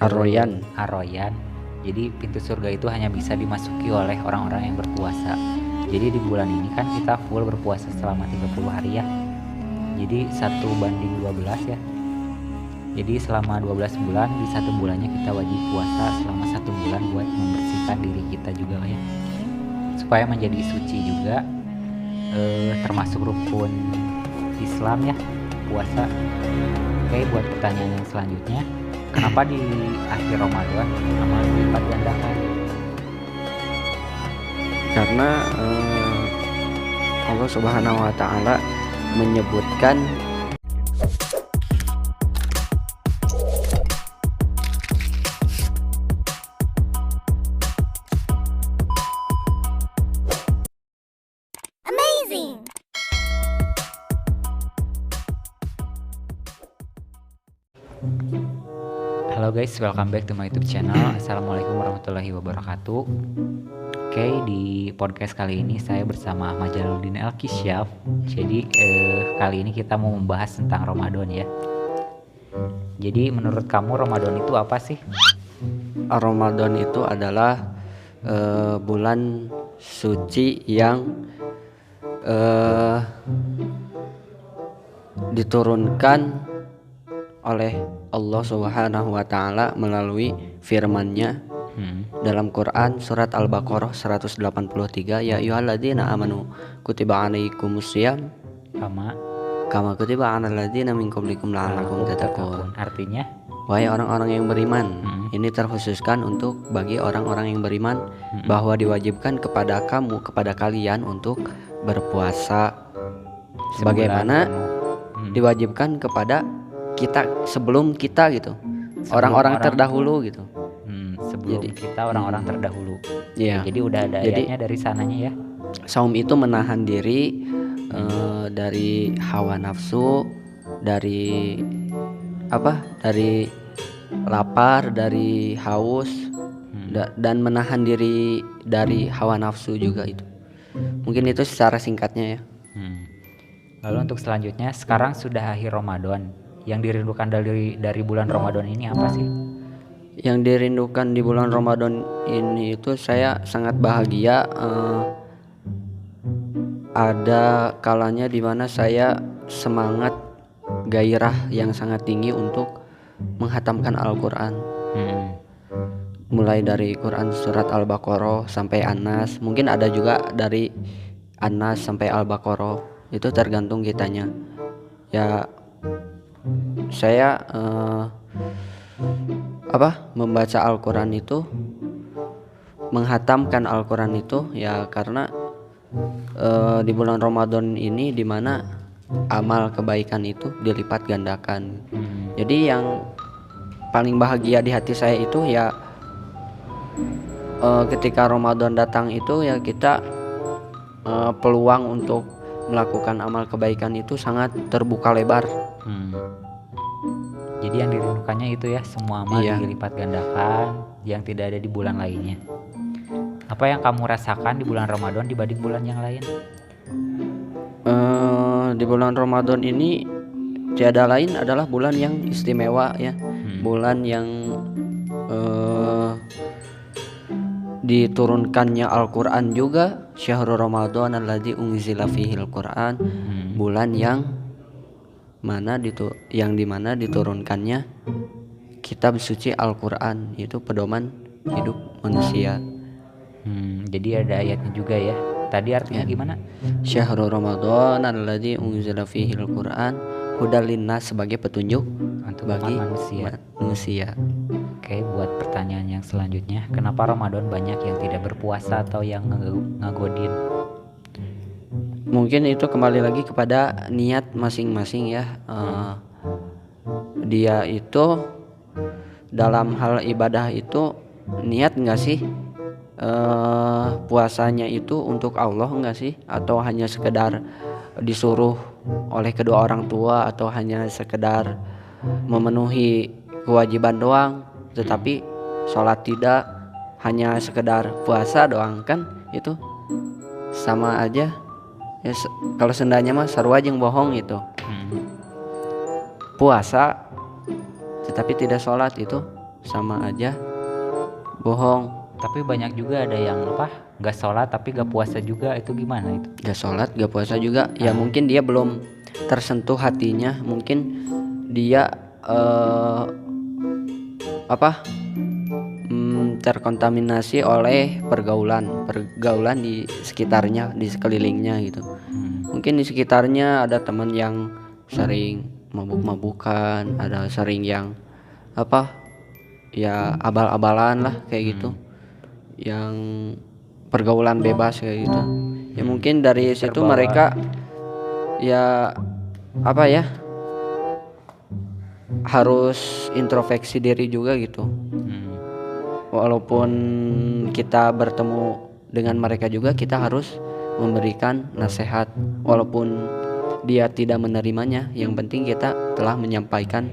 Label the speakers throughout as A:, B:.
A: Ar-Rayyan. Jadi pintu surga itu hanya bisa dimasuki oleh orang-orang yang berpuasa. Jadi di bulan ini kan kita full berpuasa selama 30 hari ya. Jadi 1:12 ya. Jadi selama 12 bulan, di satu bulannya kita wajib puasa selama 1 bulan buat membersihkan diri kita juga ya, supaya menjadi suci juga, termasuk rukun Islam ya, puasa. Oke, buat pertanyaan yang selanjutnya, kenapa di akhir Ramadan amal dilipat gandakan?
B: Karena Allah Subhanahu wa taala menyebutkan
A: Halo guys, welcome back to my YouTube channel. Assalamualaikum warahmatullahi wabarakatuh. Oke, di podcast kali ini saya bersama Ahmad Jalaluddin Al-Kisyaf. Jadi kali ini kita mau membahas tentang Ramadan ya. Jadi menurut kamu Ramadan itu apa sih?
B: Ramadan itu adalah bulan suci yang diturunkan oleh Allah Subhanahu wa taala melalui firman-Nya dalam Quran surat Al-Baqarah 183, ya ayyuhalladzina amanu kutiba alaikumusiyam kama kutiba alal ladzina min qablikum la'allakum tattaqun.
A: Artinya,
B: wahai orang-orang yang beriman, ini terkhususkan untuk bagi orang-orang yang beriman bahwa diwajibkan kepada kalian untuk berpuasa sebagaimana diwajibkan kepada kita sebelum kita gitu, orang-orang terdahulu gitu.
A: Sebelum kita orang-orang terdahulu.
B: Iya.
A: Jadi udah ada ayatnya dari sananya ya.
B: Saum itu menahan diri dari hawa nafsu, dari dari lapar, dari haus, dan menahan diri dari hawa nafsu juga itu. Mungkin itu secara singkatnya ya.
A: Lalu untuk selanjutnya, sekarang sudah akhir Ramadan. Yang dirindukan dari bulan Ramadan ini apa sih?
B: Yang dirindukan di bulan Ramadan ini itu saya sangat bahagia. Ada kalanya dimana saya semangat, gairah yang sangat tinggi untuk menghatamkan Al-Quran. Mulai dari Quran surat Al-Baqarah sampai An-Nas. Mungkin ada juga dari An-Nas sampai Al-Baqarah. Itu tergantung kitanya. Ya, saya membaca Al-Quran itu, menghatamkan Al-Quran itu ya karena di bulan Ramadan ini dimana amal kebaikan itu dilipat gandakan. Jadi yang paling bahagia di hati saya itu ya ketika Ramadan datang itu ya kita peluang untuk melakukan amal kebaikan itu sangat terbuka lebar.
A: Jadi yang dirindukannya itu ya, semua amal dilipat gandakan yang tidak ada di bulan lainnya. Apa yang kamu rasakan di bulan Ramadan dibanding bulan yang lain?
B: Di bulan Ramadan ini tiada lain adalah bulan yang istimewa ya. Bulan yang diturunkannya Al-Quran juga. Syahrul Ramadan alladzi unzila fihil Quran. Bulan yang dimana diturunkannya kitab suci Al-Quran, yaitu pedoman hidup manusia.
A: Jadi ada ayatnya juga ya. Tadi artinya gimana?
B: Syahrul Ramadan alladzi unzila fihil Quran hudal linnas, sebagai petunjuk
A: untuk
B: bagi
A: manusia. Oke, buat pertanyaan yang selanjutnya, kenapa Ramadan banyak yang tidak berpuasa atau yang ngagodin?
B: Mungkin itu kembali lagi kepada niat masing-masing ya. Dia itu dalam hal ibadah itu niat nggak sih puasanya itu untuk Allah nggak sih, atau hanya sekedar disuruh oleh kedua orang tua, atau hanya sekedar memenuhi kewajiban doang tetapi sholat tidak, hanya sekedar puasa doang, kan itu sama aja ya. Kalau sendanya mah sarua jeung bohong itu. Puasa tetapi tidak sholat itu sama aja bohong.
A: Tapi banyak juga ada yang apa, nggak sholat tapi nggak puasa juga, itu gimana itu?
B: Gak sholat gak puasa juga ya, mungkin dia belum tersentuh hatinya, mungkin dia terkontaminasi oleh pergaulan di sekitarnya, di sekelilingnya gitu. Mungkin di sekitarnya ada teman yang sering mabuk-mabukan, ada sering yang ya abal-abalan lah kayak gitu, yang pergaulan bebas kayak gitu. Ya mungkin dari situ
A: Terbawa.
B: mereka ya harus introspeksi diri juga gitu. Walaupun kita bertemu dengan mereka juga, kita harus memberikan nasihat walaupun dia tidak menerimanya. Yang penting kita telah menyampaikan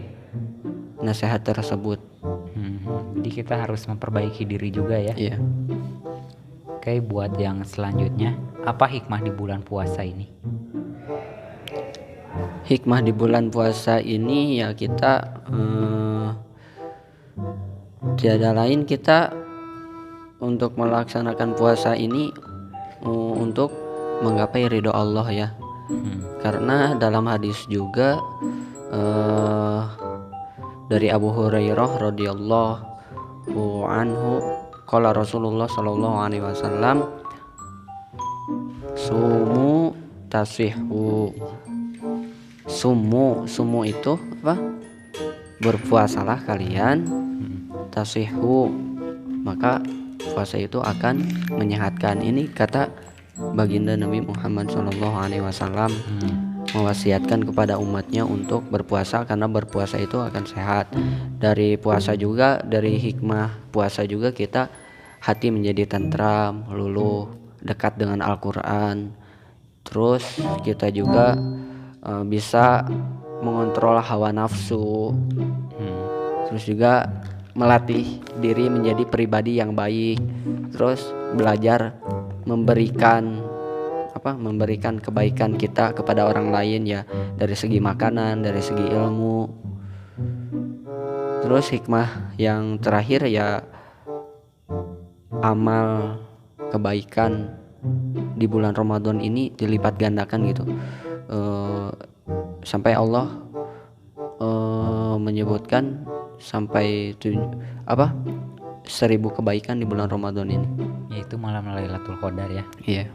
B: nasihat tersebut.
A: Jadi kita harus memperbaiki diri juga ya.
B: Iya.
A: Oke, buat yang selanjutnya, apa hikmah di bulan puasa ini?
B: Hikmah di bulan puasa ini ya kita tiada lain kita untuk melaksanakan puasa ini untuk menggapai ridho Allah ya. Karena dalam hadis juga dari Abu Hurairah radhiyallahu anhu, qala Rasulullah sallallahu alaihi wasallam, sumu tasihhu. Sumu itu apa? Berpuasalah kalian, tasihhu, maka puasa itu akan menyehatkan. Ini kata baginda Nabi Muhammad SAW mewasiatkan kepada umatnya untuk berpuasa, karena berpuasa itu akan sehat. Dari puasa juga, dari hikmah puasa juga kita hati menjadi tentram, luluh, dekat dengan Al-Quran. Terus kita juga bisa mengontrol hawa nafsu. Terus juga melatih diri menjadi pribadi yang baik. Terus belajar memberikan kebaikan kita kepada orang lain ya, dari segi makanan, dari segi ilmu. Terus hikmah yang terakhir ya, amal kebaikan di bulan Ramadan ini dilipat gandakan gitu. Sampai Allah menyebutkan sampai 1000 kebaikan di bulan Ramadan ini,
A: Yaitu malam Lailatul Qadar ya.
B: iya.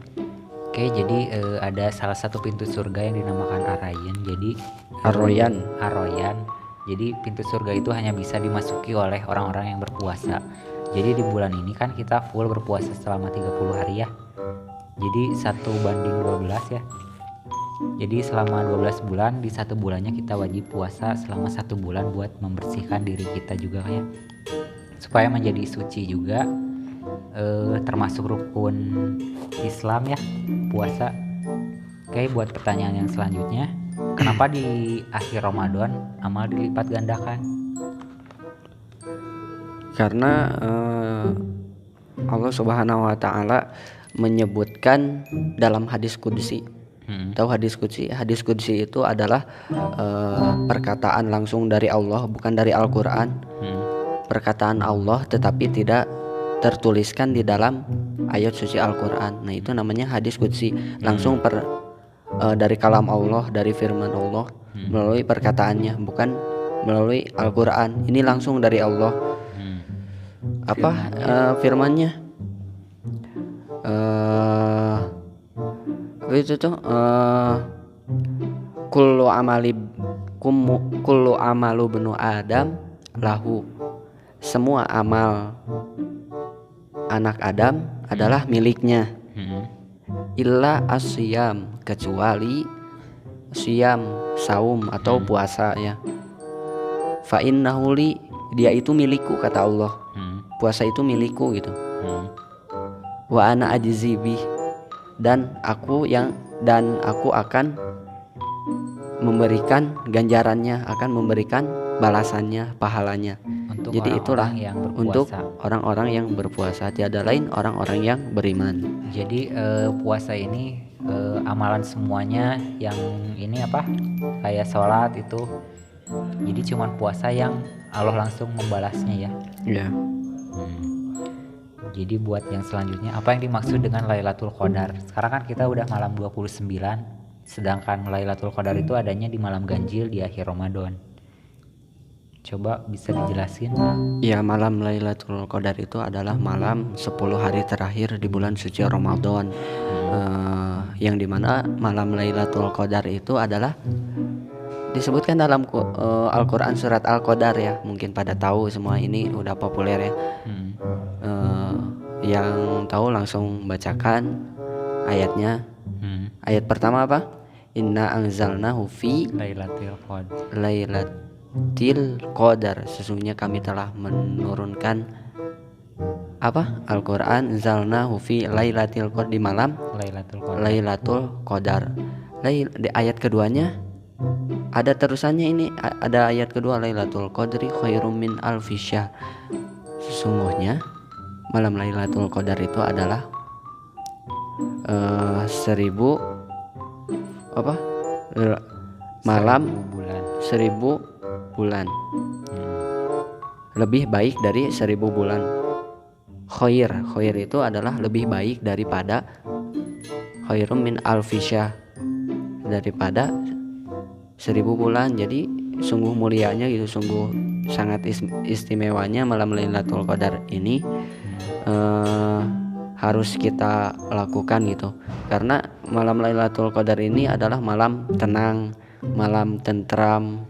A: Oke, jadi ada salah satu pintu surga yang dinamakan Ar-Rayyan. Jadi Ar-Rayyan. Jadi pintu surga itu hanya bisa dimasuki oleh orang-orang yang berpuasa. Jadi di bulan ini kan kita full berpuasa selama 30 hari ya. Jadi 1:12 ya. Jadi selama 12 bulan, di 1 bulannya kita wajib puasa selama 1 bulan buat membersihkan diri kita juga ya, supaya menjadi suci juga. Termasuk rukun Islam ya, puasa. Oke, buat pertanyaan yang selanjutnya, kenapa di akhir Ramadan amal dilipat gandakan?
B: Karena Allah Subhanahu wa taala menyebutkan dalam hadis qudsi. Tahu hadis qudsi? Hadis qudsi itu adalah perkataan langsung dari Allah, bukan dari Al-Qur'an. Perkataan Allah tetapi tidak tertuliskan di dalam ayat suci Al-Qur'an. Nah, itu namanya hadis qudsi. Langsung dari kalam Allah, dari firman Allah, melalui perkataannya, bukan melalui Al-Qur'an. Ini langsung dari Allah. Firmannya? Itu tuh kullu amalu benu Adam lahu. Semua amal anak Adam adalah miliknya. Illa asyam, kecuali syam, saum atau puasa ya. Fa innahu li, dia itu milikku kata Allah. Puasa itu milikku gitu. Wa ana ajzi bih, dan aku akan memberikan ganjarannya, akan memberikan balasannya, pahalanya. Jadi itulah untuk orang-orang yang berpuasa, tiada lain orang-orang yang beriman.
A: Jadi puasa ini amalan semuanya yang ini kayak sholat itu, jadi cuman puasa yang Allah langsung membalasnya ya.
B: Ya.
A: Jadi buat yang selanjutnya, apa yang dimaksud dengan Lailatul Qadar? Sekarang kan kita udah malam 29, sedangkan Lailatul Qadar itu adanya di malam ganjil di akhir Ramadan. Coba bisa dijelasin?
B: Ya, malam Lailatul Qadar itu adalah malam 10 hari terakhir di bulan suci Ramadan. Yang dimana malam Lailatul Qadar itu adalah disebutkan dalam Al-Quran surat Al-Qadar ya. Mungkin pada tahu semua, ini udah populer ya. Yang tahu langsung bacakan ayatnya. Ayat pertama apa? Inna anzalnahu fi Lailatul Qadar. Sesungguhnya kami telah menurunkan apa? Al-Quran anzalnahu fi Lailatul Qadar, di malam Lailatul Qadar. Di ayat keduanya ada terusannya, ini ada ayat kedua, Lailatul Qadri khairum min alfi syahr. Sesungguhnya malam Lailatul Qadar itu adalah 1000 apa? Malam 1000 bulan. Lebih baik dari 1000 bulan. Khair itu adalah lebih baik daripada khairum min alfi syahr, daripada 1000 bulan. Jadi sungguh mulianya gitu, sungguh sangat istimewanya malam Lailatul Qadar ini. Harus kita lakukan gitu, karena malam Lailatul Qadar ini adalah malam tenang, malam tentram,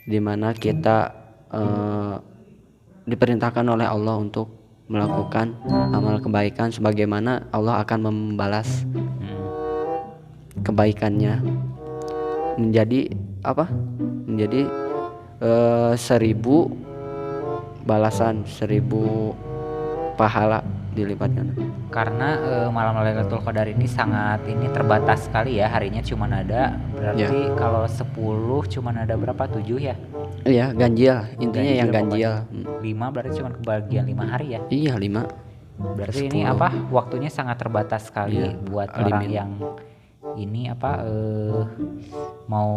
B: dimana kita diperintahkan oleh Allah untuk melakukan amal kebaikan, sebagaimana Allah akan membalas kebaikannya menjadi apa? Menjadi 1000 balasan, 1000 pahala dilipatkan.
A: Karena malam Lailatul Qadar ini sangat terbatas sekali ya, harinya cuma ada, berarti kalau 10 cuma ada berapa? 7 ya?
B: Iya, ganjil, intinya yang ganjil.
A: 5 berarti cuma kebagian 5 hari ya?
B: Iya, 5.
A: Berarti
B: 10.
A: ini waktunya sangat terbatas sekali buat orang yang mau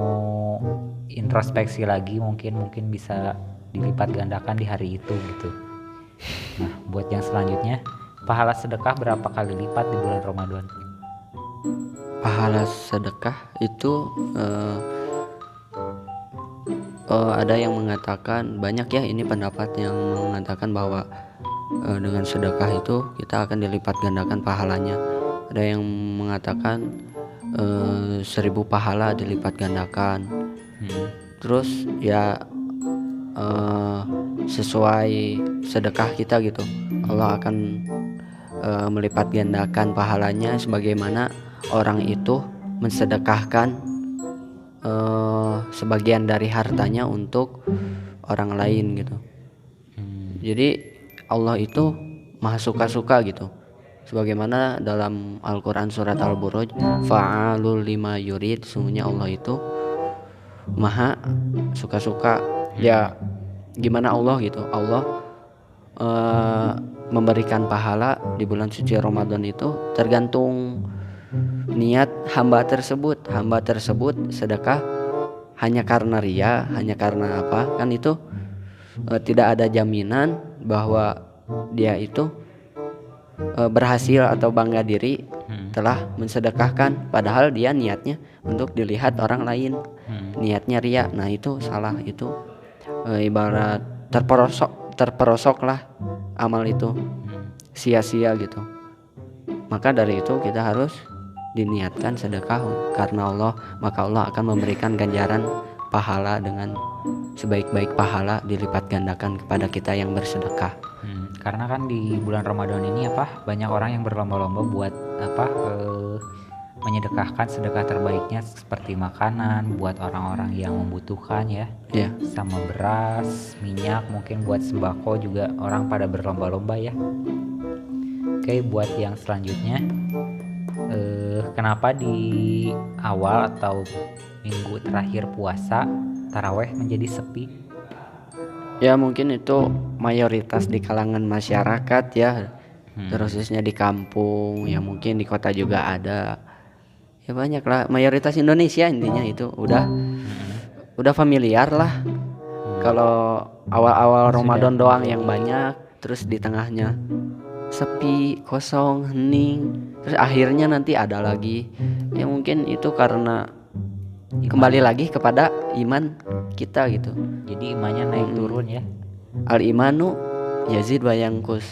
A: introspeksi lagi, mungkin bisa dilipat gandakan di hari itu gitu. Nah, buat yang selanjutnya, pahala sedekah berapa kali lipat di bulan Ramadan?
B: Pahala sedekah itu ada yang mengatakan, banyak ya ini pendapat yang mengatakan bahwa dengan sedekah itu kita akan dilipat gandakan pahalanya. Ada yang mengatakan 1000 pahala dilipat gandakan. Terus ya sesuai sedekah kita gitu, Allah akan melipat gandakan pahalanya sebagaimana orang itu mensedekahkan sebagian dari hartanya untuk orang lain gitu. Jadi Allah itu maha suka-suka gitu, sebagaimana dalam Al-Quran surat Al-Buruj, fa'alul lima yurid, sesungguhnya Allah itu maha suka-suka. Ya gimana Allah gitu, Allah memberikan pahala di bulan suci Ramadan itu tergantung niat hamba tersebut. Hamba tersebut sedekah hanya karena ria, hanya karena apa, kan itu tidak ada jaminan bahwa dia itu berhasil atau bangga diri telah mensedekahkan, padahal dia niatnya untuk dilihat orang lain, niatnya ria. Nah itu salah, itu ibarat terperosok lah amal itu, sia-sia gitu. Maka dari itu kita harus diniatkan sedekah karena Allah, maka Allah akan memberikan ganjaran pahala dengan sebaik-baik pahala, dilipat gandakan kepada kita yang bersedekah.
A: Karena kan di bulan Ramadan ini banyak orang yang berlomba-lomba buat menyedekahkan sedekah terbaiknya seperti makanan buat orang-orang yang membutuhkan ya. Sama beras, minyak, mungkin buat sembako juga orang pada berlomba-lomba ya. Oke, buat yang selanjutnya, kenapa di awal atau minggu terakhir puasa taraweh menjadi sepi?
B: Ya mungkin itu mayoritas di kalangan masyarakat ya, terusnya di kampung, ya mungkin di kota juga ada. Ya banyak lah, mayoritas Indonesia intinya itu udah familiar lah Kalau awal-awal
A: Sudah
B: Ramadan doang yang
A: menjadi-
B: banyak, terus di tengahnya sepi, kosong, hening, terus akhirnya nanti ada lagi. Ya mungkin itu karena kembali lagi kepada iman kita gitu.
A: Jadi imannya naik turun ya.
B: Al imanu yazid wa yanqus.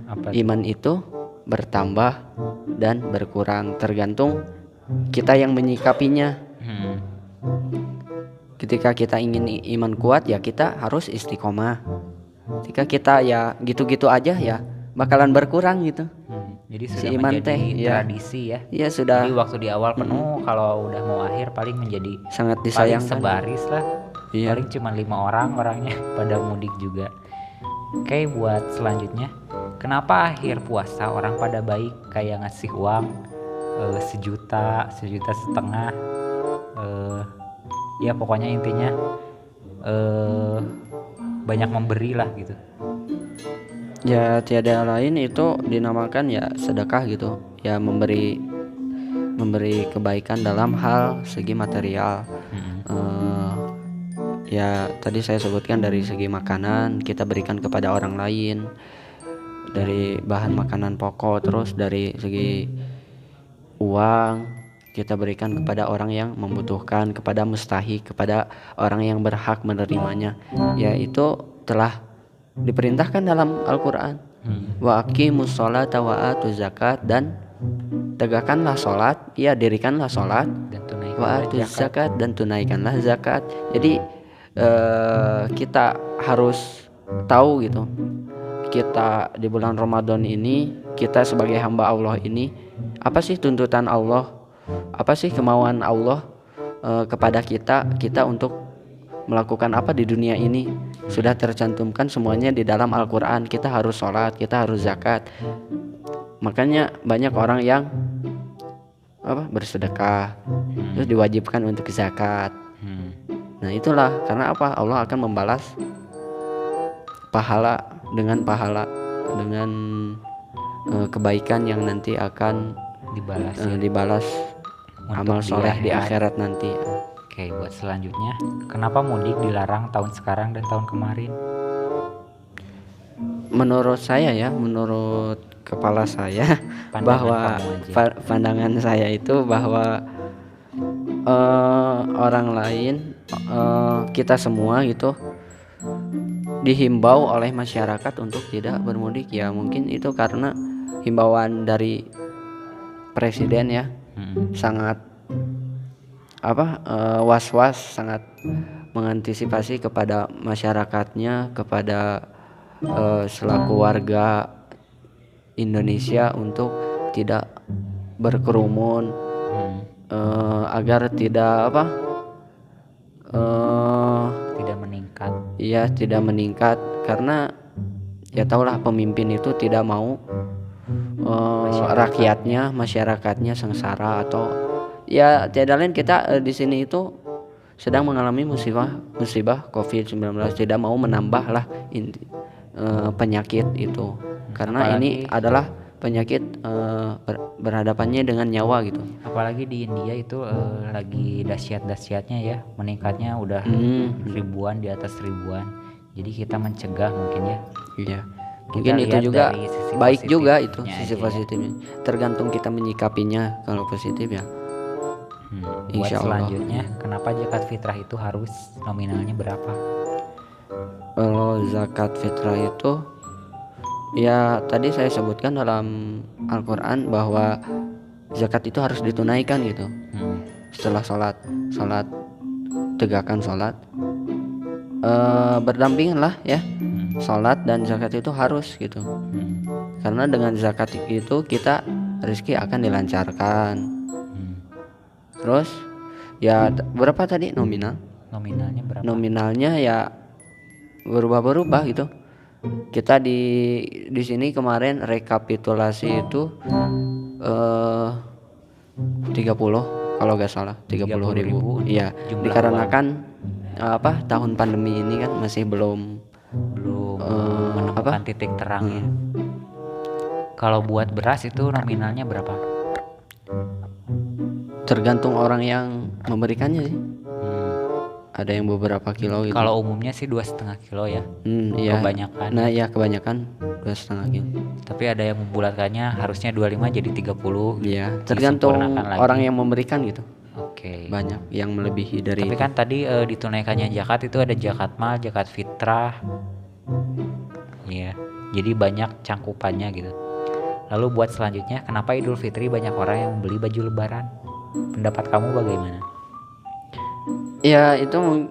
A: Apa
B: Iman itu bertambah dan berkurang tergantung kita yang menyikapinya.
A: Hmm.
B: Ketika kita ingin iman kuat ya kita harus istiqomah. Ketika kita ya gitu-gitu aja ya bakalan berkurang gitu.
A: Jadi
B: Si
A: sudah
B: iman
A: menjadi
B: teh, ya.
A: tradisi ya.
B: Ya sudah
A: Jadi waktu di awal penuh, kalau udah mau akhir paling menjadi
B: sangat
A: paling
B: disayangkan.
A: sebaris lah.
B: Iya.
A: Paling cuma 5 orang orangnya pada mudik juga. Oke, buat selanjutnya, kenapa akhir puasa orang pada baik kayak ngasih uang 1 juta, 1,5 juta, ya pokoknya intinya banyak memberi lah gitu.
B: Ya tiada lain itu dinamakan ya sedekah gitu. Ya memberi kebaikan dalam hal segi material. Ya tadi saya sebutkan dari segi makanan kita berikan kepada orang lain, dari bahan makanan pokok, terus dari segi uang kita berikan kepada orang yang membutuhkan, kepada mustahik, kepada orang yang berhak menerimanya. Ya itu telah diperintahkan dalam Al-Quran. Wa aqimus sholata wa atuz zakat, dan tegakkanlah sholat, ya dirikanlah sholat,
A: Dan
B: wa
A: tunaikan
B: atuz
A: zakat.
B: zakat, dan tunaikanlah zakat. Jadi kita harus tahu gitu, kita di bulan Ramadan ini, kita sebagai hamba Allah ini, apa sih tuntutan Allah, apa sih kemauan Allah kepada kita untuk melakukan apa di dunia ini. Sudah tercantumkan semuanya di dalam Al-Quran. Kita harus sholat, kita harus zakat. Makanya banyak orang yang bersedekah, terus diwajibkan untuk zakat. Nah itulah karena apa, Allah akan membalas pahala dengan kebaikan yang nanti akan
A: Dibalas ya.
B: dibalas
A: Untuk
B: amal
A: di
B: soleh di
A: akhirat.
B: akhirat nanti.
A: Oke, buat selanjutnya, kenapa mudik dilarang tahun sekarang dan tahun kemarin?
B: Menurut saya ya, menurut kepala saya,
A: Pandangan
B: bahwa
A: kamu aja.
B: pandangan saya itu bahwa orang lain, kita semua gitu dihimbau oleh masyarakat untuk tidak bermudik. Ya mungkin itu karena himbauan dari presiden ya, sangat was-was, sangat mengantisipasi kepada masyarakatnya, kepada selaku warga Indonesia untuk tidak berkerumun, agar tidak
A: Tidak meningkat.
B: ya tidak meningkat, karena ya tahulah pemimpin itu tidak mau masyarakatnya sengsara, atau ya tiada lain kita di sini itu sedang mengalami musibah COVID-19, tidak mau menambah lah penyakit itu, karena ini
A: Apalagi-
B: adalah penyakit berhadapannya dengan nyawa gitu.
A: Apalagi di India itu lagi dahsyat-dahsyatnya ya, meningkatnya udah ribuan, di atas ribuan. Jadi kita mencegah mungkin ya.
B: Iya.
A: Kita
B: Mungkin itu
A: lihat
B: juga
A: dari sisi
B: baik juga itu
A: positifnya
B: sisi
A: aja ya.
B: positifnya. Tergantung kita menyikapinya. Kalau positif ya
A: Buat
B: Insya Allah.
A: selanjutnya, kenapa zakat fitrah itu harus nominalnya berapa?
B: kalau zakat fitrah itu ya tadi saya sebutkan dalam Al-Quran bahwa zakat itu harus ditunaikan gitu. Setelah sholat tegakkan sholat, berdampingan lah ya, sholat dan zakat itu harus gitu. Karena dengan zakat itu kita rezeki akan dilancarkan. Terus ya berapa tadi
A: Nominalnya berapa?
B: nominalnya ya berubah-berubah gitu. Kita di sini kemarin rekapitulasi itu 30 kalau nggak salah 30.000. Iya,
A: jumlah
B: dikarenakan tahun pandemi ini kan masih belum
A: menemukan titik terang ya. Kalau buat beras itu nominalnya berapa?
B: tergantung orang yang memberikannya sih. ada yang beberapa kilo gitu.
A: Kalau umumnya sih 2,5 kilo ya.
B: Iya.
A: Kebanyakan.
B: Nah ya kebanyakan 2,5 kilo.
A: Tapi ada yang membulatkannya harusnya 25 jadi 30.
B: Iya, tergantung
A: disempurnakan lagi.
B: orang yang memberikan gitu.
A: Oke.
B: Banyak yang melebihi dari
A: Tapi
B: itu.
A: kan tadi ditunaikannya zakat itu ada zakat mal, zakat fitrah. Iya. Jadi banyak cangkupannya gitu. Lalu buat selanjutnya, kenapa Idul Fitri banyak orang yang membeli baju lebaran? Pendapat kamu bagaimana?
B: Ya itu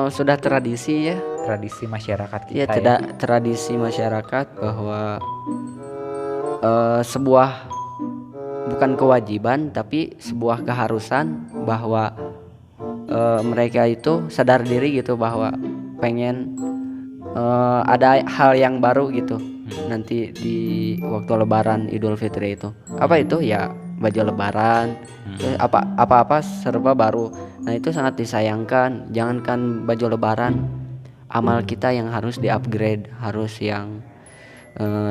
B: sudah tradisi ya.
A: Tradisi masyarakat kita
B: Ya tidak tradisi masyarakat bahwa sebuah bukan kewajiban tapi sebuah keharusan bahwa mereka itu sadar diri gitu bahwa pengen ada hal yang baru gitu nanti di waktu Lebaran Idul Fitri itu. Apa itu ya baju Lebaran, apa serba baru. Nah itu sangat disayangkan. Jangankan baju Lebaran, amal kita yang harus di-upgrade, harus yang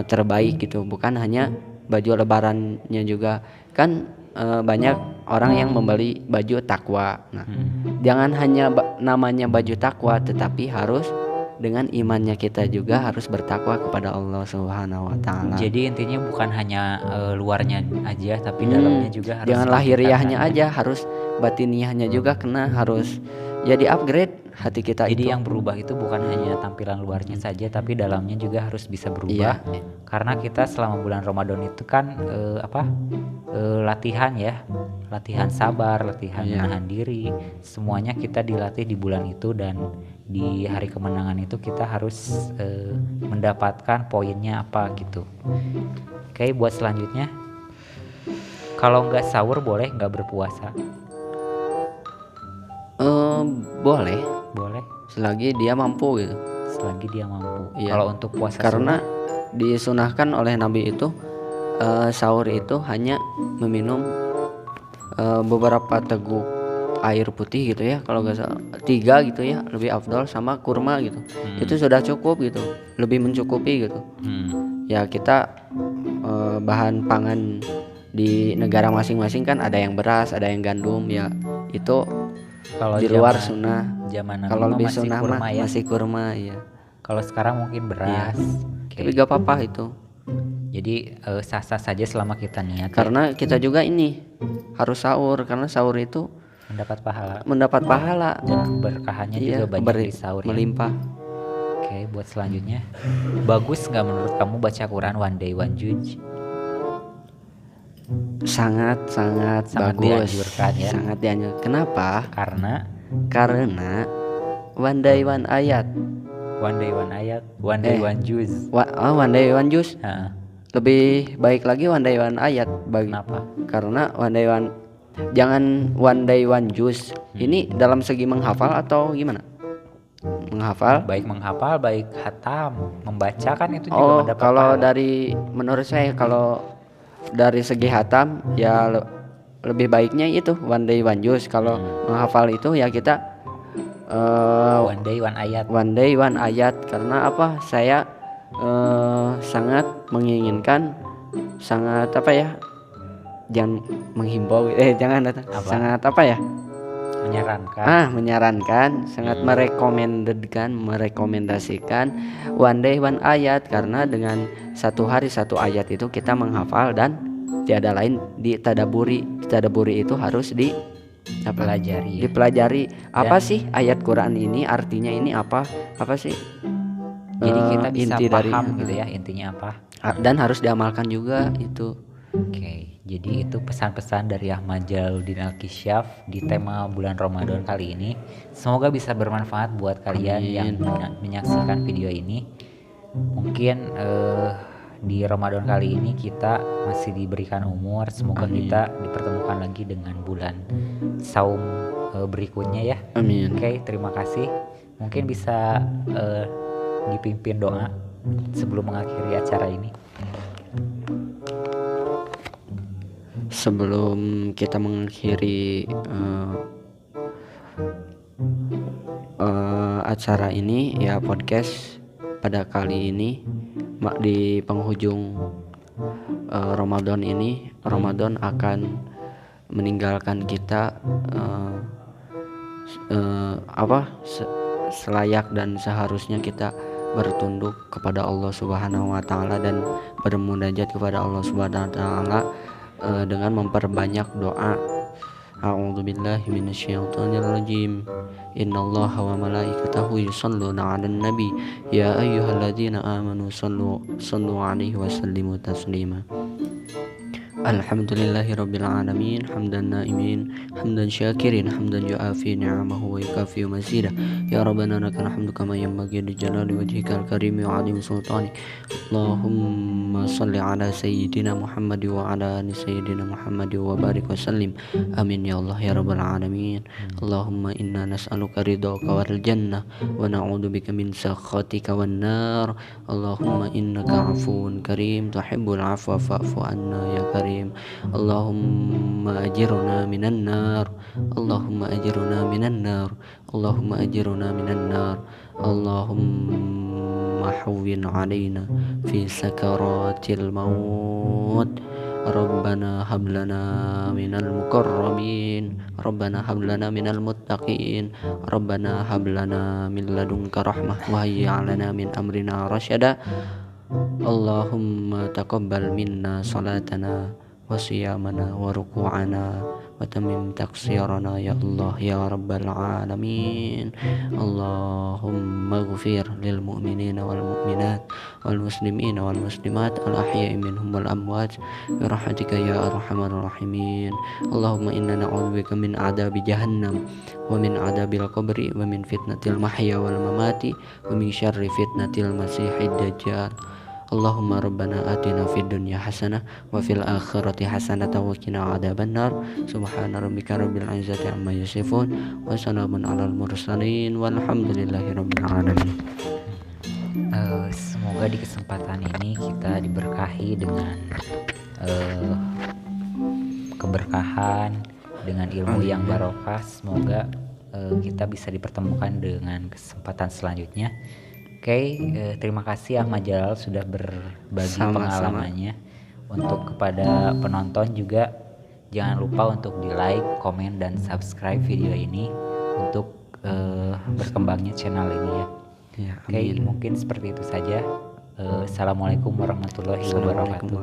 B: terbaik gitu. Bukan hanya baju Lebarannya juga kan banyak orang yang membeli baju takwa. Nah jangan hanya namanya baju takwa, tetapi harus dengan imannya kita juga harus bertakwa kepada Allah Subhanahu wa taala.
A: Jadi intinya bukan hanya luarnya aja tapi dalamnya juga harus.
B: Jangan lahiriahnya aja, harus batiniahnya juga kena, harus jadi upgrade hati kita.
A: Jadi
B: itu.
A: yang berubah itu bukan hanya tampilan luarnya saja tapi dalamnya juga harus bisa berubah.
B: Iya.
A: Karena kita selama bulan Ramadan itu kan latihan ya. Latihan sabar, latihan menahan diri. Semuanya kita dilatih di bulan itu dan di hari kemenangan itu kita harus mendapatkan poinnya apa gitu. Oke, buat selanjutnya, kalau nggak sahur boleh nggak berpuasa?
B: Boleh
A: Selagi
B: dia mampu gitu.
A: selagi dia mampu.
B: Iya.
A: Kalau untuk puasa
B: Karena
A: sunnah,
B: disunahkan oleh Nabi itu sahur itu hanya meminum beberapa teguk air putih gitu ya, kalau nggak salah 3 gitu ya, lebih afdol, sama kurma gitu. Itu sudah cukup gitu, lebih mencukupi gitu. Ya kita bahan pangan di negara masing-masing kan ada yang beras, ada yang gandum ya, itu
A: kalau
B: di luar sunnah.
A: zaman Nabi
B: Kalau
A: mah
B: lebih
A: masih
B: sunnah
A: kurma
B: mah
A: ya.
B: masih kurma ya.
A: Kalau sekarang mungkin beras. Oke.
B: Tapi gak apa-apa itu.
A: Jadi sah-sah saja selama kita niat.
B: Karena kita juga ini harus sahur, karena sahur itu
A: mendapat pahala.
B: Dan
A: Dan berkahannya juga banyak di sahur ya.
B: melimpah.
A: Oke, buat selanjutnya, bagus nggak menurut kamu baca Quran one day one juz?
B: Sangat bagus.
A: Dianjurkan ya.
B: Sangat dianjurkan. Kenapa?
A: Karena
B: one day one ayat.
A: one day one ayat, one day one juz.
B: One day one juz.
A: Nah,
B: Lebih baik lagi one day one ayat.
A: kenapa?
B: Karena one day one, jangan one day one juz. Ini dalam segi menghafal atau gimana? Menghafal?
A: Baik menghafal, baik hatam, membaca kan itu juga mendapat
B: Kalau
A: pahala.
B: menurut saya kalau dari segi hatam ya lebih baiknya itu one day one juz. Kalau menghafal itu ya kita
A: one day one ayat.
B: one day one ayat. Karena apa? Saya sangat menginginkan, sangat apa ya? Jangan menghimbau, jangan sangat apa ya? Menyarankan, sangat merekomendasikan one day one ayat, karena dengan satu hari satu ayat itu kita menghafal dan tiada lain ditadaburi. Tadaburi itu harus
A: Pelajari ya.
B: dipelajari. Apa sih ayat Quran ini, artinya ini apa sih?
A: Jadi kita bisa
B: inti
A: paham
B: dari
A: gitu ya intinya apa.
B: dan harus diamalkan juga itu.
A: Oke, jadi itu pesan-pesan dari Ahmad Jalaluddin Al-Kisyaf di tema bulan Ramadan kali ini. Semoga bisa bermanfaat buat kalian yang menyaksikan video ini. Mungkin di Ramadan kali ini kita masih diberikan umur. Semoga kita dipertemukan lagi dengan bulan saum berikutnya ya.
B: Amin.
A: Oke, terima kasih. Mungkin bisa dipimpin doa sebelum mengakhiri acara ini.
B: Sebelum kita mengakhiri acara ini ya, podcast pada kali ini di penghujung Ramadan ini, Ramadan akan meninggalkan kita selayak dan seharusnya kita bertunduk kepada Allah Subhanahu wa taala dan bermunajat kepada Allah Subhanahu wa taala dengan memperbanyak doa. A'udzubillahi minasyaitonirrajim. Innallaha wa malaikatahu yusholluna 'alan nabi ya ayyuhalladzina amanu shallu 'alaihi wa sallimu taslima. Alhamdulillahi rabbil alamin hamdan naimin hamdan syakirin hamdan yu'afi ni'amahu wa yukafi mazidah ya rabbana lakal hamdu kama yanbaghi li jalali wajhikal karimi wa 'azimi sultani. Allahumma shalli ala sayyidina Muhammad wa ala ali sayyidina Muhammad wa barik wa sallim. Amin ya Allah ya rabbal alamin. Allahumma inna nas'aluka ridhaka wal jannah wa na'udzubika min sakhatika wan nar. Allahumma innaka 'afuwun karim tuhibbul 'afwa fa'fu 'anna ya karim. Allahumma ajirna minan nar. Allahumma ajirna minan nar. Allahumma ajirna minan nar. Allahumma hawwin 'alaina fi sakaratil maut. Rabbana hab lana minal muqarrabin. Rabbana hab lana minal muttaqin. Rabbana hab lana min ladunka rahmah wa hayyi' lana min amrina rasyada. Allahumma taqabbal minna salatana wa siyamana wa ruku'ana wa tamim taqsirana ya Allah ya rabbal alamin. Allahumma ighfir lil mu'minina wal mu'minat wal muslimina wal muslimat al ahya'i minhum wal amwat bi rahmatika ya arhamar rahimin. Allahumma inna na'udzubika min adzabi jahannam wa min adzabil qabri wa min fitnatil mahya wal mamati wa min syarri fitnatil masiihid dajjal. Allahumma rabbana atina fid dunya hasanah wa fil akhirati hasanah wa qina adzabannar. Subhana rabbika rabbil izzati amma yasifun wa salamun alal mursalin walhamdulillahi rabbil alamin.
A: Semoga di kesempatan ini kita diberkahi dengan keberkahan, dengan ilmu yang barokah. Semoga kita bisa dipertemukan dengan kesempatan selanjutnya. Oke, terima kasih Ahmad Jalal sudah berbagi pengalamannya. Untuk kepada penonton juga jangan lupa untuk di like, komen, dan subscribe video ini untuk berkembangnya channel ini ya.
B: Ya,
A: Oke, mungkin seperti itu saja. Assalamualaikum warahmatullahi wabarakatuh.